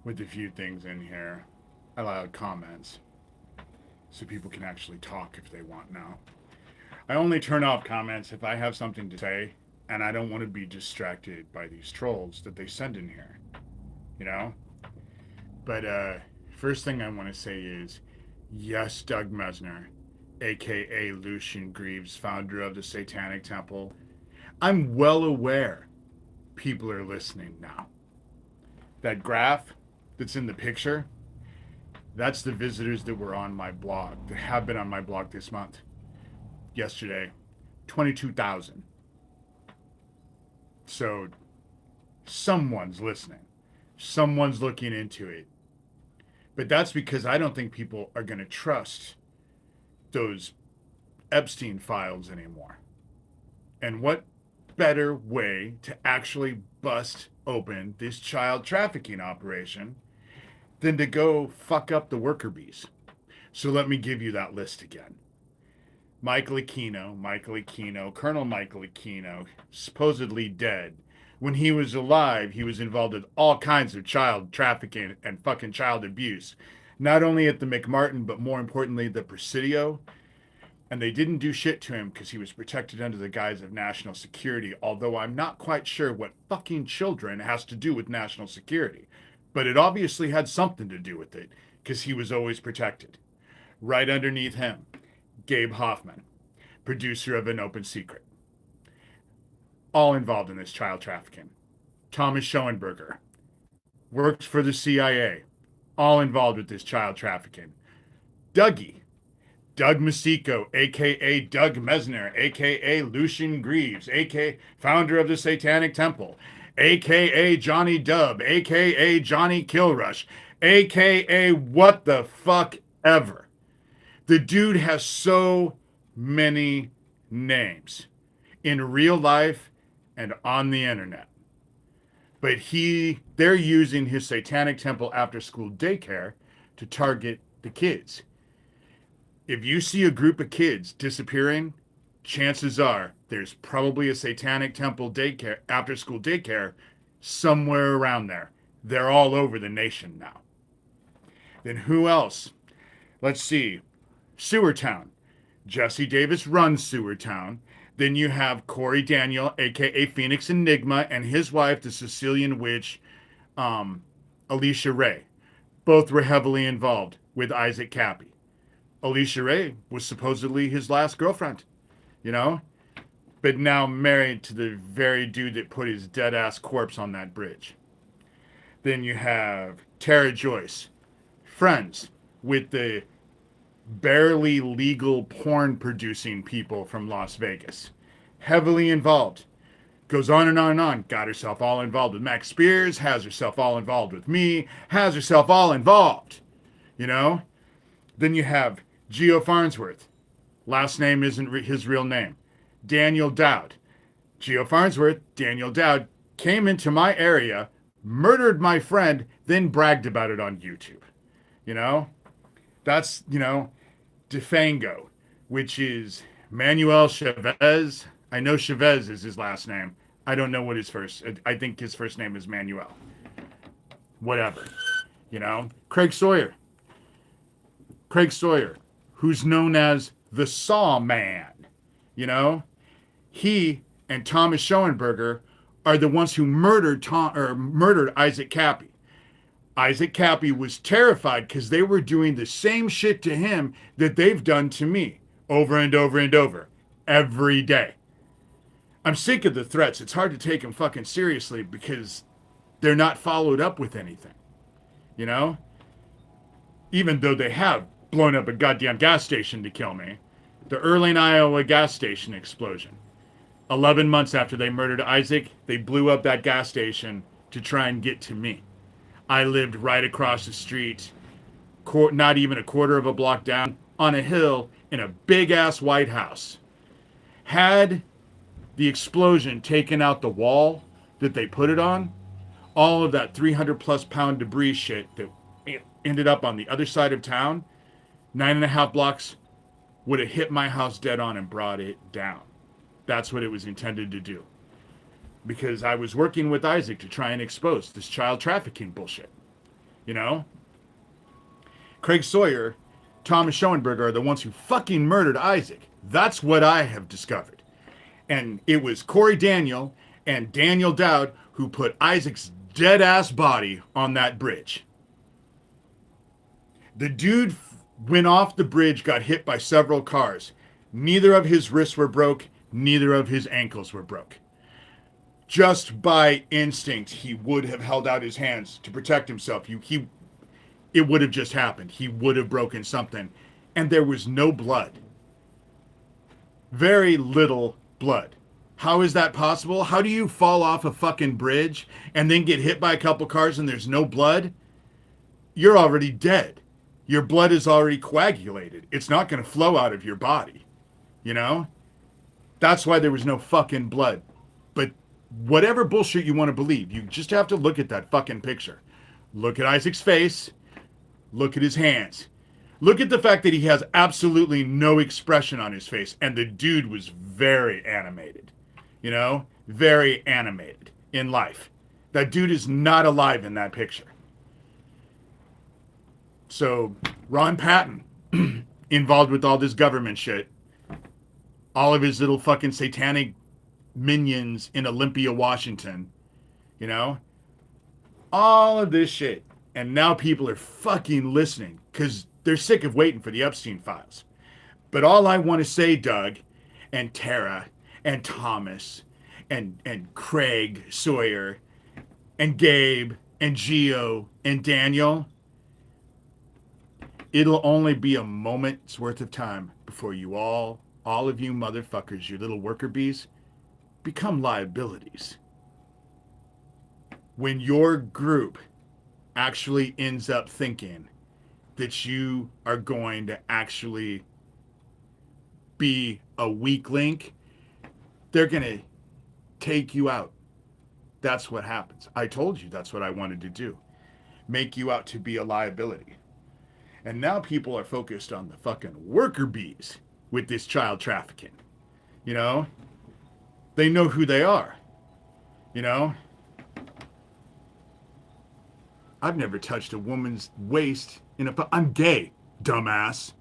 with a few things in here. I allowed comments so people can actually talk if they want now. I only turn off comments if I have something to say and I don't want to be distracted by these trolls that they send in here, you know? But first thing I want to say is yes, Doug Mesner, aka Lucien Greaves, founder of the Satanic Temple. I'm well aware people are listening now. That graph that's in the picture, that's the visitors that were on my blog, that have been on my blog this month. Yesterday, 22,000. So someone's listening. Someone's looking into it. But that's because I don't think people are going to trust those Epstein files anymore. And what better way to actually bust open this child trafficking operation than to go fuck up the worker bees? So let me give you that list again. Michael Aquino, Colonel Michael Aquino, supposedly dead. When he was alive, he was involved in all kinds of child trafficking and fucking child abuse. Not only at the McMartin, but more importantly, the Presidio. And they didn't do shit to him because he was protected under the guise of national security, although I'm not quite sure what fucking children has to do with national security. But it obviously had something to do with it because he was always protected. Right underneath him, Gabe Hoffman, producer of An Open Secret. All involved in this child trafficking. Thomas Schoenberger, worked for the CIA. All involved with this child trafficking. Dougie, Doug Masico, a.k.a. Doug Mesner, a.k.a. Lucien Greaves, a.k.a. founder of the Satanic Temple, a.k.a. Johnny Dubb, a.k.a. Johnny Killrush, a.k.a. what the fuck ever. The dude has so many names in real life and on the internet. But they're using his Satanic Temple after school daycare to target the kids. If you see a group of kids disappearing, chances are there's probably a Satanic Temple daycare, after school daycare, somewhere around there. They're all over the nation now. Then who else? Let's see. Sewertown. Jesse Davis runs Sewertown. Then you have Corey Daniel, aka Phoenix Enigma, and his wife, the Sicilian witch, Alicia Ray. Both were heavily involved with Isaac Kappy. Alicia Ray was supposedly his last girlfriend, you know? But now married to the very dude that put his dead ass corpse on that bridge. Then you have Tara Joyce, friends with the barely legal porn producing people from Las Vegas. Heavily involved. Goes on and on and on. Got herself all involved with Max Spears, has herself all involved with me, has herself all involved. You know? Then you have Geo Farnsworth. Last name isn't his real name. Daniel Dowd. Geo Farnsworth, Daniel Dowd, came into my area, murdered my friend, then bragged about it on YouTube. You know? That's, Defango, which is Manuel Chavez. I know Chavez is his last name. I don't know what his first, I think his first name is Manuel. Whatever. Craig Sawyer, who's known as the Saw Man. He and Thomas Schoenberger are the ones who murdered Isaac Kappy. Isaac Kappy was terrified because they were doing the same shit to him that they've done to me over and over and over every day. I'm sick of the threats. It's hard to take them fucking seriously because they're not followed up with anything. Even though they have blown up a goddamn gas station to kill me. The Erling, Iowa gas station explosion. 11 months after they murdered Isaac, they blew up that gas station to try and get to me. I lived right across the street, not even a quarter of a block down, on a hill in a big-ass White House. Had the explosion taken out the wall that they put it on, all of that 300-plus pound debris shit that ended up on the other side of town, 9.5 blocks, would have hit my house dead on and brought it down. That's what it was intended to do. Because I was working with Isaac to try and expose this child trafficking bullshit. You know? Craig Sawyer, Thomas Schoenberger are the ones who fucking murdered Isaac. That's what I have discovered. And it was Corey Daniel and Daniel Dowd who put Isaac's dead ass body on that bridge. The dude went off the bridge, got hit by several cars. Neither of his wrists were broke, neither of his ankles were broke. Just by instinct, he would have held out his hands to protect himself. It would have just happened. He would have broken something. And there was no blood. Very little blood. How is that possible? How do you fall off a fucking bridge and then get hit by a couple cars and there's no blood? You're already dead. Your blood is already coagulated. It's not going to flow out of your body. You know? That's why there was no fucking blood. But whatever bullshit you want to believe, you just have to look at that fucking picture. Look at Isaac's face. Look at his hands. Look at the fact that he has absolutely no expression on his face. And the dude was very animated. You know? Very animated in life. That dude is not alive in that picture. So, Ron Patton, involved with all this government shit. All of his little fucking satanic minions in Olympia, Washington. You know? All of this shit. And now people are fucking listening because they're sick of waiting for the Epstein files. But all I want to say, Doug, and Tara, and Thomas, and Craig Sawyer, and Gabe, and Gio, and Daniel, it'll only be a moment's worth of time before you all of you motherfuckers, you little worker bees, become liabilities. When your group actually ends up thinking that you are going to actually be a weak link, they're going to take you out. That's what happens. I told you that's what I wanted to do. Make you out to be a liability. And now people are focused on the fucking worker bees with this child trafficking. You know? They know who they are. You know? I've never touched a woman's waist in a... I'm gay, dumbass.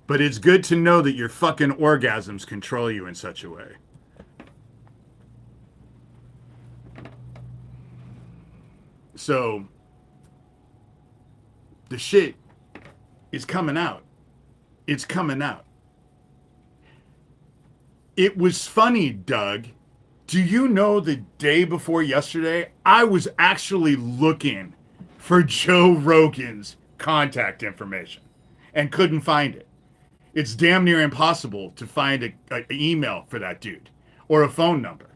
But it's good to know that your fucking orgasms control you in such a way. So, the shit is coming out. It's coming out. It was funny, Doug. Do you know the day before yesterday, I was actually looking for Joe Rogan's contact information and couldn't find it. It's damn near impossible to find an email for that dude or a phone number.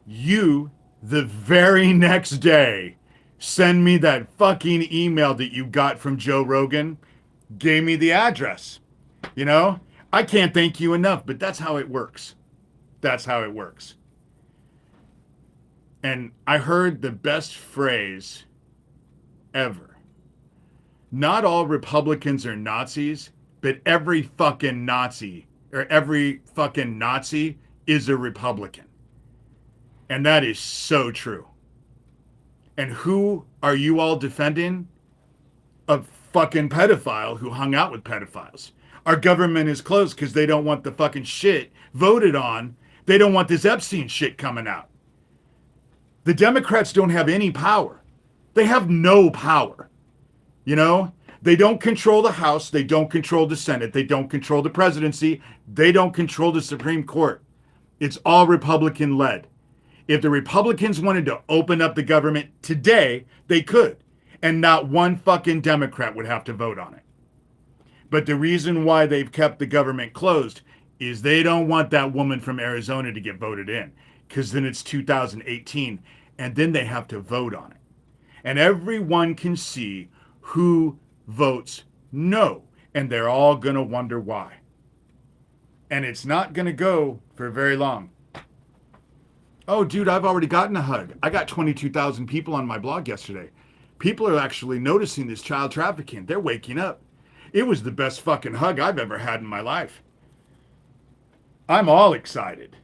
You, the very next day, send me that fucking email that you got from Joe Rogan, gave me the address. You know, I can't thank you enough, but that's how it works. That's how it works. And I heard the best phrase ever. Not all Republicans are Nazis, but every fucking Nazi is a Republican. And that is so true. And who are you all defending? A fucking pedophile who hung out with pedophiles. Our government is closed because they don't want the fucking shit voted on. They don't want this Epstein shit coming out. The Democrats don't have any power. They have no power. You know? They don't control the House. They don't control the Senate. They don't control the presidency. They don't control the Supreme Court. It's all Republican-led. If the Republicans wanted to open up the government today, they could. And not one fucking Democrat would have to vote on it. But the reason why they've kept the government closed is they don't want that woman from Arizona to get voted in. Because then it's 2018. And then they have to vote on it. And everyone can see who votes no. And they're all going to wonder why. And it's not going to go for very long. Oh, dude, I've already gotten a hug. I got 22,000 people on my blog yesterday. People are actually noticing this child trafficking. They're waking up. It was the best fucking hug I've ever had in my life. I'm all excited.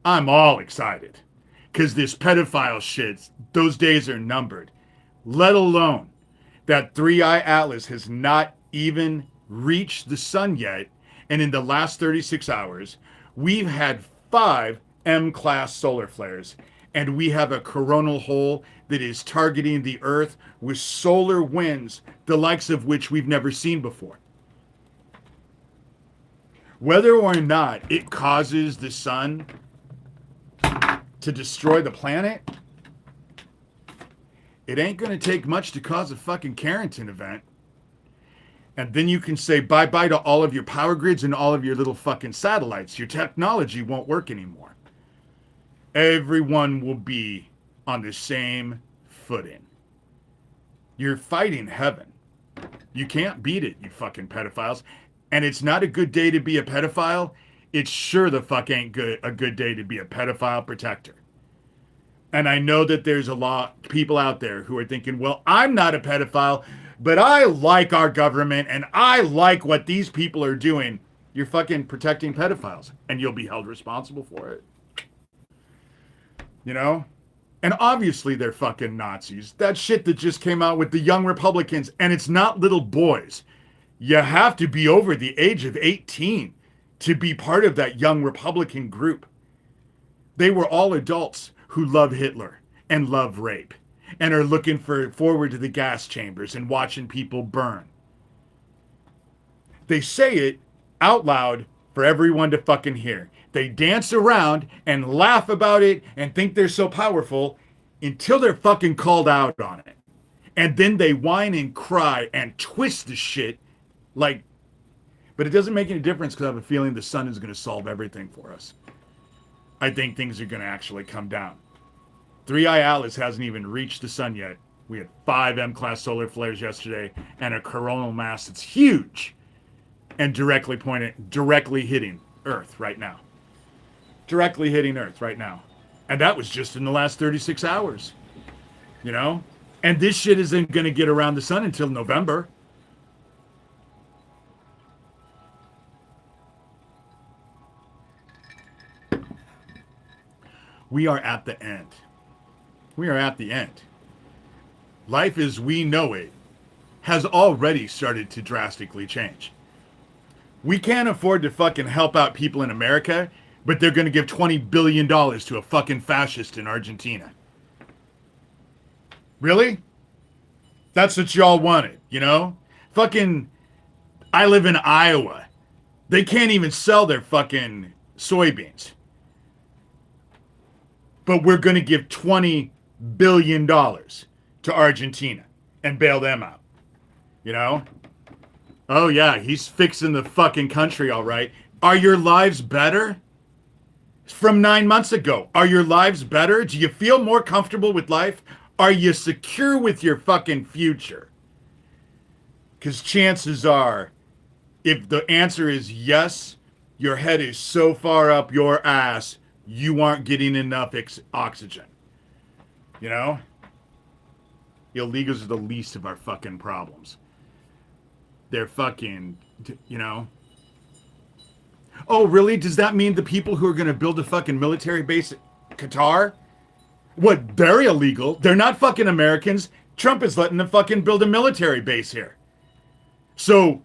I'm all excited. because this pedophile shit, those days are numbered. Let alone that Three-Eye Atlas has not even reached the sun yet. And in the last 36 hours, we've had 5 M-class solar flares. And we have a coronal hole that is targeting the Earth with solar winds, the likes of which we've never seen before. Whether or not it causes the sun to destroy the planet, it ain't going to take much to cause a fucking Carrington event. And then you can say bye-bye to all of your power grids and all of your little fucking satellites. Your technology won't work anymore. Everyone will be on the same footing. You're fighting heaven. You can't beat it, you fucking pedophiles. And it's not a good day to be a pedophile. It's sure the fuck ain't a good day to be a pedophile protector. And I know that there's a lot of people out there who are thinking, well, I'm not a pedophile, but I like our government and I like what these people are doing. You're fucking protecting pedophiles and you'll be held responsible for it. You know? And obviously they're fucking Nazis. That shit that just came out with the young Republicans, and it's not little boys. You have to be over the age of 18 to be part of that young Republican group. They were all adults who love Hitler and love rape and are looking forward to the gas chambers and watching people burn. They say it out loud for everyone to fucking hear. They dance around and laugh about it and think they're so powerful until they're fucking called out on it. And then they whine and cry and twist the shit like, but it doesn't make any difference because I have a feeling the sun is going to solve everything for us. I think things are going to actually come down. Three-Eye Atlas hasn't even reached the sun yet. We had 5 M-class solar flares yesterday and a coronal mass that's huge and directly hitting Earth right now. Directly hitting Earth right now. And that was just in the last 36 hours. You know? And this shit isn't going to get around the sun until November. We are at the end. We are at the end. Life as we know it has already started to drastically change. We can't afford to fucking help out people in America, but they're going to give $20 billion to a fucking fascist in Argentina. Really? That's what y'all wanted, you know? Fucking, I live in Iowa. They can't even sell their fucking soybeans. But we're going to give $20 billion to Argentina and bail them out. You know? Oh yeah, he's fixing the fucking country all right. Are your lives better? From 9 months ago. Are your lives better? Do you feel more comfortable with life? Are you secure with your fucking future? Because chances are, if the answer is yes, your head is so far up your ass, you aren't getting enough oxygen. You know? Illegals are the least of our fucking problems. They're fucking, you know? Oh, really? Does that mean the people who are going to build a fucking military base at Qatar? What, they're illegal? They're not fucking Americans. Trump is letting them fucking build a military base here. So,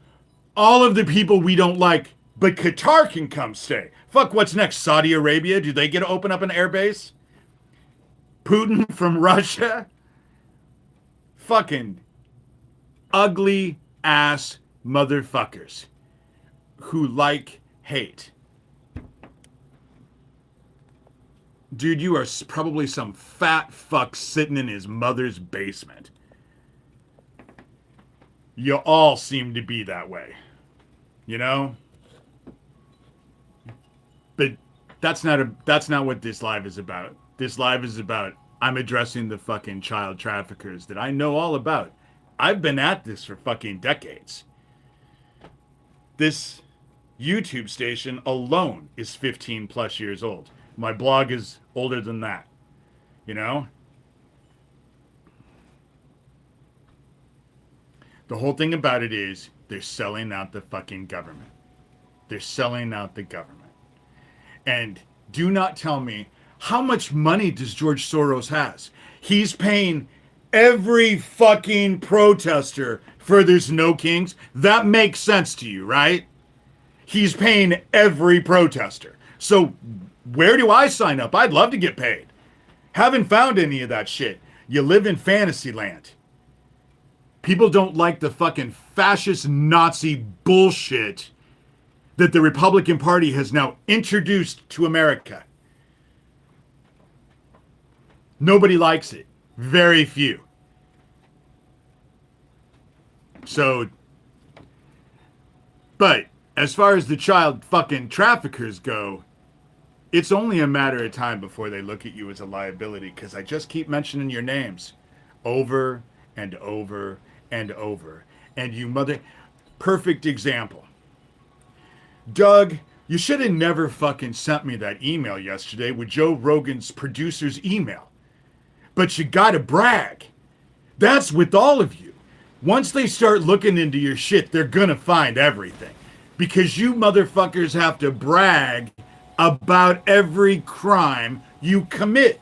all of the people we don't like, but Qatar can come stay. Fuck, what's next? Saudi Arabia? Do they get to open up an air base? Putin from Russia? Fucking ugly ass motherfuckers who like hate. Dude, you are probably some fat fuck sitting in his mother's basement. You all seem to be that way. You know? But that's not what this live is about. This live is about, I'm addressing the fucking child traffickers that I know all about. I've been at this for fucking decades. This YouTube station alone is 15 plus years old. My blog is older than that. You know? The whole thing about it is they're selling out the fucking government. They're selling out the government. And do not tell me, How much money does George Soros has? He's paying every fucking protester for There's No Kings. That makes sense to you, right? He's paying every protester. So where do I sign up? I'd love to get paid. Haven't found any of that shit. You live in fantasy land. People don't like the fucking fascist Nazi bullshit that the Republican Party has now introduced to America. Nobody likes it. Very few. So, but as far as the child fucking traffickers go, it's only a matter of time before they look at you as a liability, because I just keep mentioning your names over and over and over. And you mother... Perfect example. Doug, you should have never fucking sent me that email yesterday with Joe Rogan's producer's email. But you gotta brag. That's with all of you. Once they start looking into your shit, they're gonna find everything. Because you motherfuckers have to brag about every crime you commit.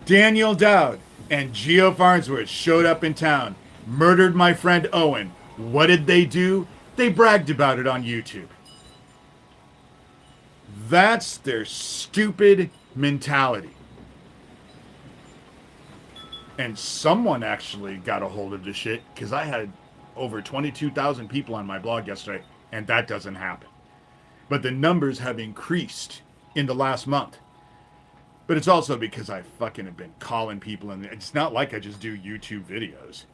Daniel Dowd and Geo Farnsworth showed up in town, murdered my friend Owen. What did they do? They bragged about it on YouTube. That's their stupid mentality. And someone actually got a hold of this shit, because I had over 22,000 people on my blog yesterday, and that doesn't happen. But the numbers have increased in the last month. But it's also because I fucking have been calling people, and it's not like I just do YouTube videos,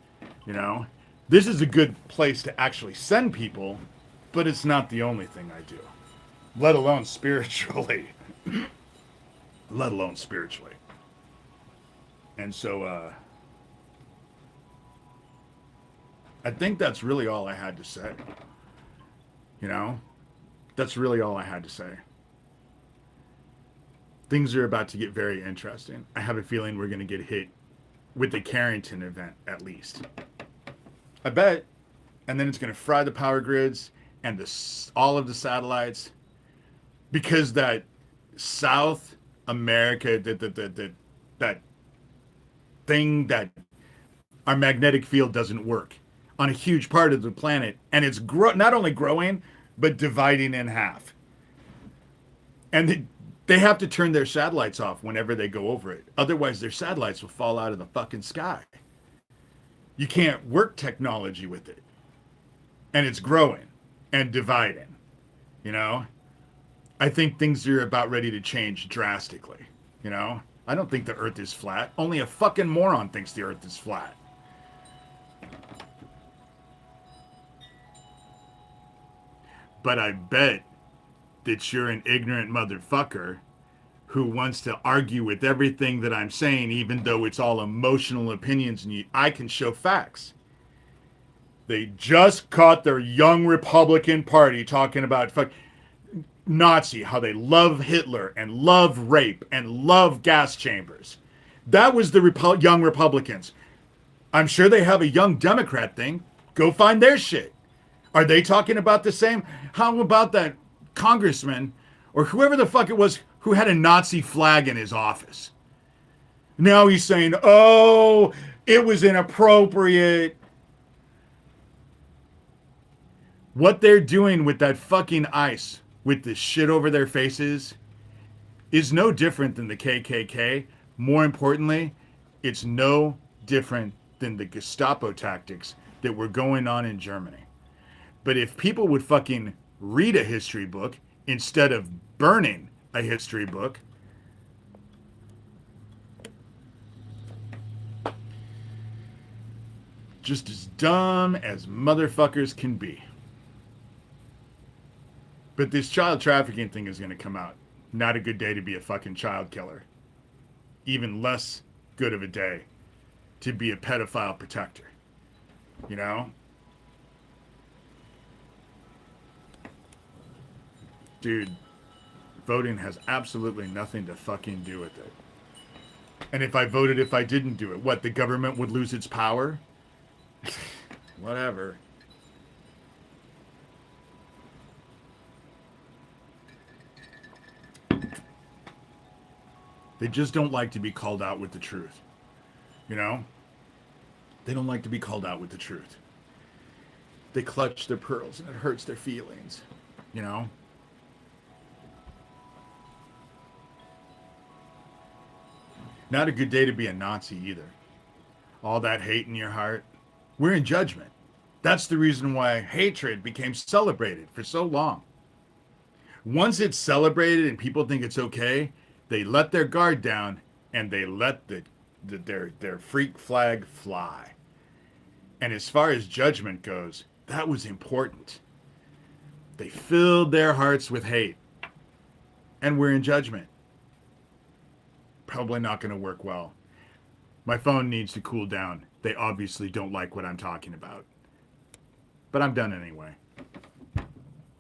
you know? This is a good place to actually send people, but it's not the only thing I do. Let alone spiritually. Let alone spiritually. And so, I think that's really all I had to say. You know? That's really all I had to say. Things are about to get very interesting. I have a feeling we're going to get hit with the Carrington event, at least. I bet. And then it's going to fry the power grids and all of the satellites. Because that South America, that thing that our magnetic field doesn't work on a huge part of the planet. And it's not only growing, but dividing in half. And they have to turn their satellites off whenever they go over it. Otherwise, their satellites will fall out of the fucking sky. You can't work technology with it. And it's growing and dividing. You know? I think things are about ready to change drastically. You know? I don't think the Earth is flat. Only a fucking moron thinks the Earth is flat. But I bet that you're an ignorant motherfucker who wants to argue with everything that I'm saying, even though it's all emotional opinions, and I can show facts. They just caught their young Republican Party talking about Nazi, how they love Hitler and love rape and love gas chambers. That was the young Republicans. I'm sure they have a young Democrat thing. Go find their shit. Are they talking about the same? How about that congressman or whoever the fuck it was who had a Nazi flag in his office? Now he's saying, oh, it was inappropriate. What they're doing with that fucking ice, with this shit over their faces, is no different than the KKK. More importantly, it's no different than the Gestapo tactics that were going on in Germany. But if people would fucking read a history book instead of burning a history book, just as dumb as motherfuckers can be. But this child trafficking thing is going to come out. Not a good day to be a fucking child killer. Even less good of a day to be a pedophile protector. You know? Dude, voting has absolutely nothing to fucking do with it. And if I voted if I didn't do it, what, the government would lose its power? Whatever. They just don't like to be called out with the truth. You know? They don't like to be called out with the truth. They clutch their pearls and it hurts their feelings. You know? Not a good day to be a Nazi either. All that hate in your heart. We're in judgment. That's the reason why hatred became celebrated for so long. Once it's celebrated and people think it's okay, they let their guard down and they let their freak flag fly. And as far as judgment goes, that was important. They filled their hearts with hate. And we're in judgment. Probably not going to work well. My phone needs to cool down. They obviously don't like what I'm talking about. But I'm done anyway.